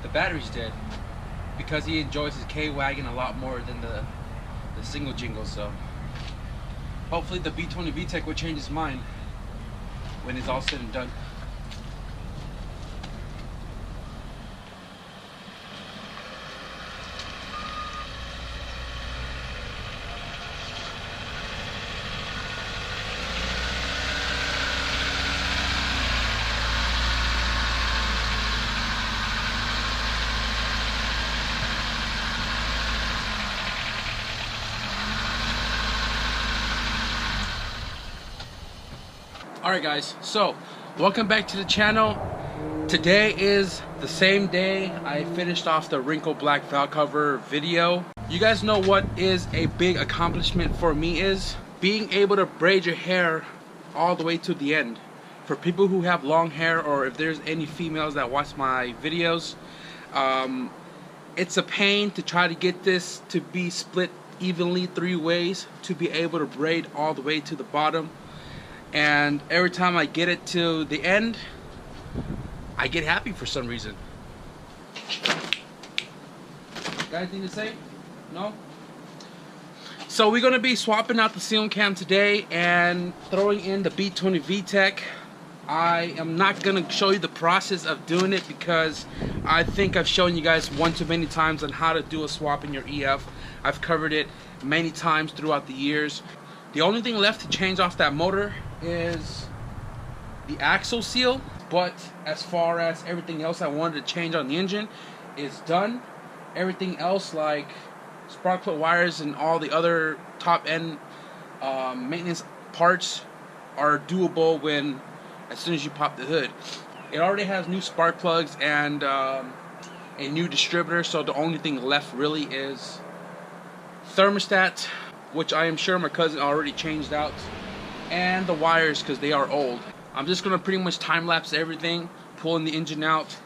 The battery's dead because he enjoys his K-Wagon a lot more than the single jingle, so hopefully the B20Vtec will change his mind when it's all said and done. Alright guys, so welcome back to the channel. Today is the same day I finished off the wrinkle black valve cover video. You guys know what is a big accomplishment for me is being able to braid your hair all the way to the end. For people who have long hair, or if there's any females that watch my videos, it's a pain to try to get this to be split evenly 3 ways to be able to braid all the way to the bottom. And every time I get it to the end, I get happy for some reason. Got anything to say? No? So we're going to be swapping out the ceiling cam today and throwing in the B20Vtec. I am not going to show you the process of doing it because I think I've shown you guys one too many times on how to do a swap in your EF. I've covered it many times throughout the years. The only thing left to change off that motor is the axle seal, but as far as everything else I wanted to change on the engine is done. Everything else, like spark plug wires and all the other top end maintenance parts, are doable as soon as you pop the hood. It already has new spark plugs and a new distributor, so the only thing left really is thermostat, which I am sure my cousin already changed out, and the wires because they are old. I'm just going to pretty much time-lapse everything, pulling the engine out,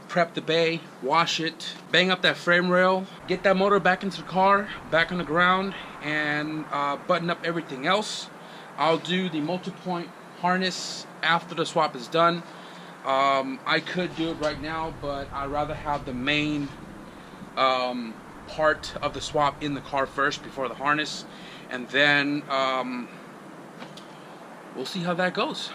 prep the bay, wash it, bang up that frame rail, get that motor back into the car, back on the ground, and button up everything else. I'll do the multi-point harness after the swap is done. I could do it right now, but I'd rather have the main part of the swap in the car first before the harness, and then we'll see how that goes.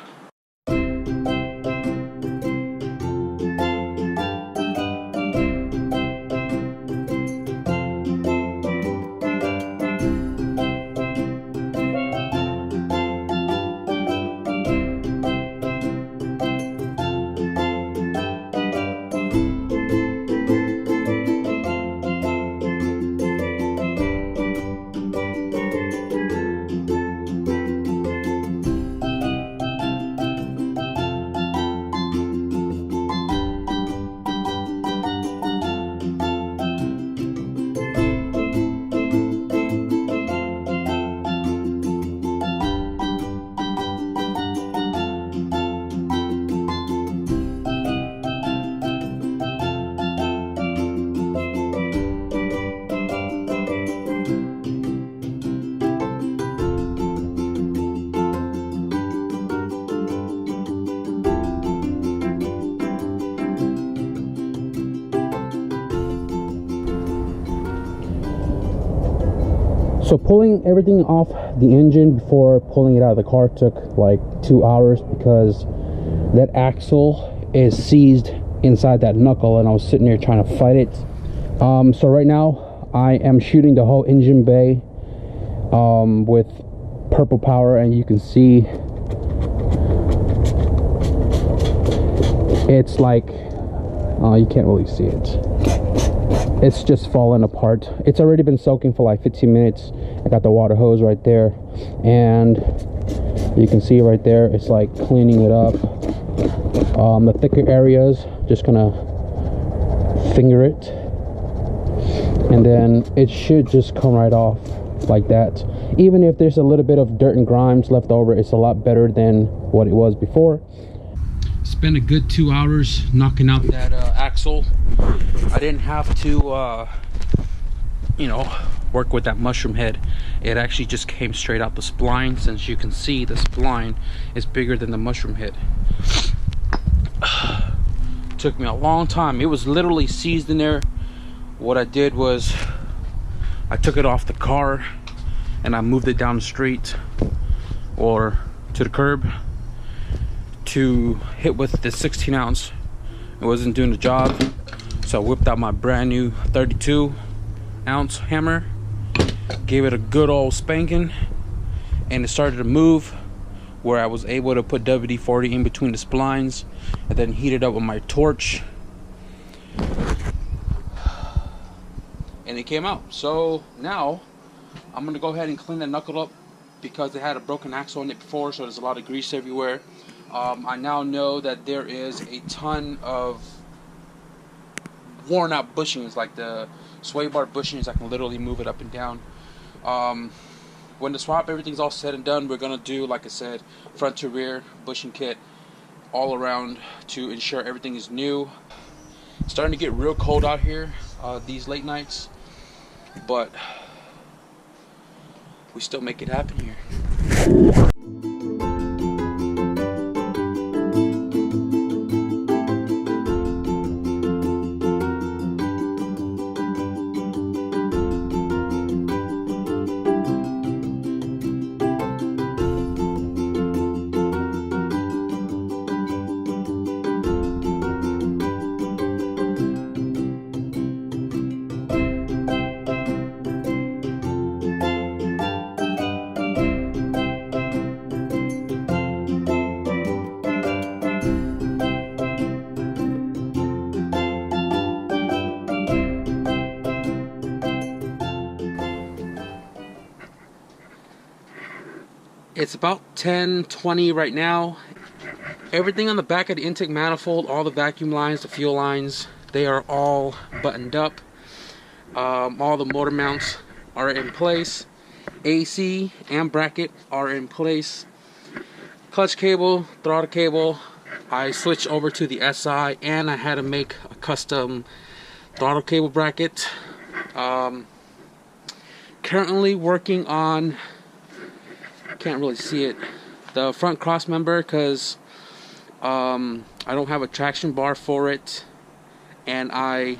So pulling everything off the engine before pulling it out of the car took like 2 hours because that axle is seized inside that knuckle, and I was sitting there trying to fight it. So right now I am shooting the whole engine bay with purple power, and you can see it's like, you can't really see it. It's just falling apart. It's already been soaking for like 15 minutes. I got the water hose right there, and you can see right there, it's like cleaning it up. The thicker areas, just gonna finger it, and then it should just come right off like that. Even if there's a little bit of dirt and grimes left over, it's a lot better than what it was before. Spent a good 2 hours knocking out that axle. I didn't have to you know, work with that mushroom head. It actually just came straight out the spline. Since you can see the spline is bigger than the mushroom head. Took me a long time. It was literally seized in there. What I did was I took it off the car and I moved it down the street or to the curb to hit with the 16 ounce. It wasn't doing the job, so I whipped out my brand new 32 ounce hammer, gave it a good old spanking, and it started to move, where I was able to put WD-40 in between the splines and then heat it up with my torch, and it came out. So now I'm gonna go ahead and clean the knuckle up because it had a broken axle in it before, so there's a lot of grease everywhere. I now know that there is a ton of worn out bushings, like the sway bar bushings. I can literally move it up and down. When the swap, everything's all said and done, we're gonna do, like I said, front to rear bushing kit all around to ensure everything is new. It's starting to get real cold out here these late nights, but we still make it happen here. It's about 10:20 right now. Everything on the back of the intake manifold, all the vacuum lines, the fuel lines, they are all buttoned up. All the motor mounts are in place. AC and bracket are in place. Clutch cable, throttle cable. I switched over to the SI and I had to make a custom throttle cable bracket. Currently working on, can't really see it, the front cross member, because I don't have a traction bar for it, and I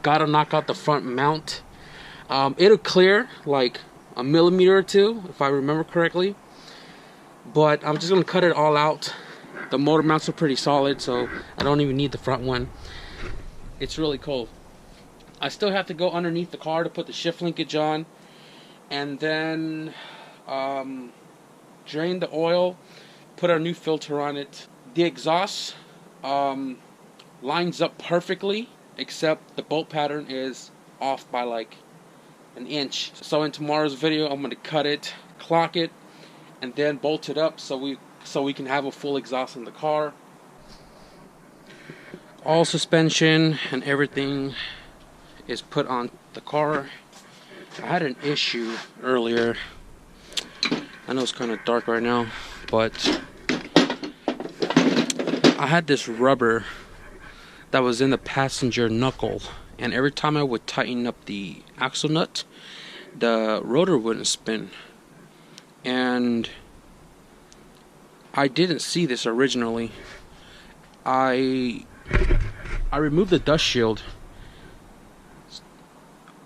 gotta knock out the front mount. It'll clear like a millimeter or two if I remember correctly, but I'm just gonna cut it all out. The motor mounts are pretty solid, so I don't even need the front one. It's really cold. I still have to go underneath the car to put the shift linkage on, and then drain the oil, put our new filter on it. The exhaust lines up perfectly, except the bolt pattern is off by like an inch. So in tomorrow's video, I'm going to cut it, clock it, and then bolt it up so we can have a full exhaust in the car. All suspension and everything is put on the car. I had an issue earlier. I know it's kind of dark right now, but I had this rubber that was in the passenger knuckle, and every time I would tighten up the axle nut, the rotor wouldn't spin. And I didn't see this originally. I removed the dust shield.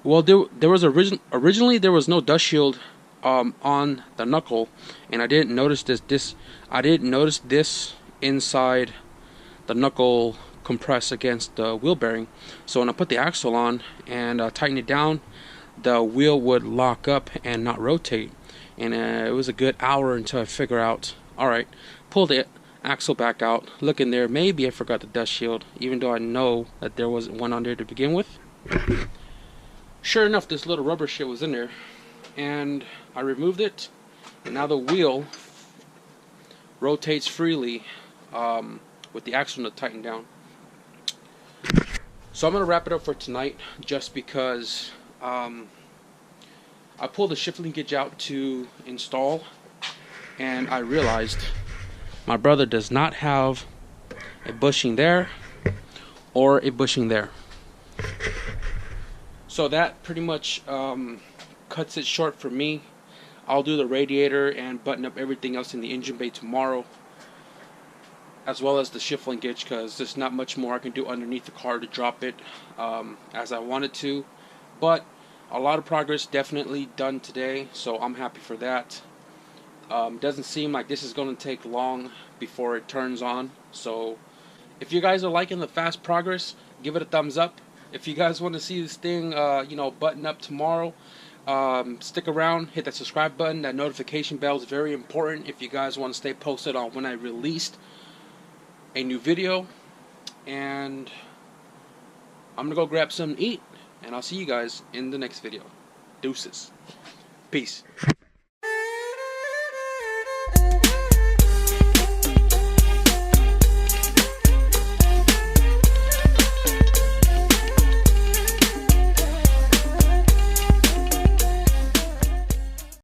Well, there was originally there was no dust shield on the knuckle, and I didn't notice this. I didn't notice this inside the knuckle compress against the wheel bearing. So when I put the axle on and tighten it down, the wheel would lock up and not rotate. And it was a good hour until I figure out, all right, pull the axle back out, look in there, maybe I forgot the dust shield, even though I know that there wasn't one on there to begin with. Sure enough, this little rubber shit was in there, and I removed it, and now the wheel rotates freely with the axle nut tightened down. So I'm gonna wrap it up for tonight, just because I pulled the shift linkage out to install, and I realized my brother does not have a bushing there or a bushing there. So that pretty much cuts it short for me. I'll do the radiator and button up everything else in the engine bay tomorrow, as well as the shift linkage, because there's not much more I can do underneath the car to drop it as I wanted to. But a lot of progress definitely done today, so I'm happy for that. Doesn't seem like this is going to take long before it turns on. So if you guys are liking the fast progress, give it a thumbs up. If you guys want to see this thing button up tomorrow, stick around, hit that subscribe button. That notification bell is very important if you guys want to stay posted on when I released a new video. And I'm gonna go grab something to eat, and I'll see you guys in the next video. Deuces. Peace.